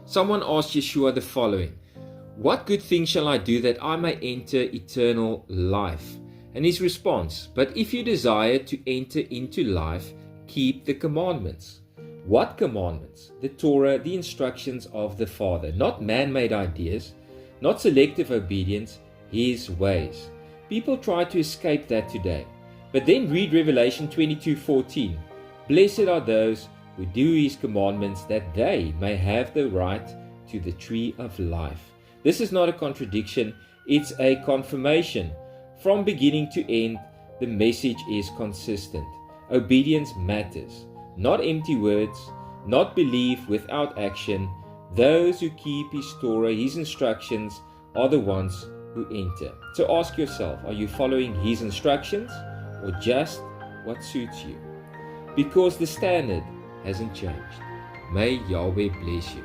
Someone asked Yeshua the following: "What good thing shall I do that I may enter eternal life?" And his response: "But if you desire to enter into life, keep the commandments." What commandments? The Torah, the instructions of the Father, not man-made ideas, not selective obedience, His ways. People try to escape that today. But then read Revelation 22:14. "Blessed are those who do His commandments, that they may have the right to the tree of life." This is not a contradiction, it's a confirmation. From beginning to end, the message is consistent. Obedience matters. Not empty words, not belief without action. Those who keep His Torah, His instructions, are the ones who enter. So ask yourself, are you following His instructions or just what suits you? Because the standard hasn't changed. May Yahweh bless you.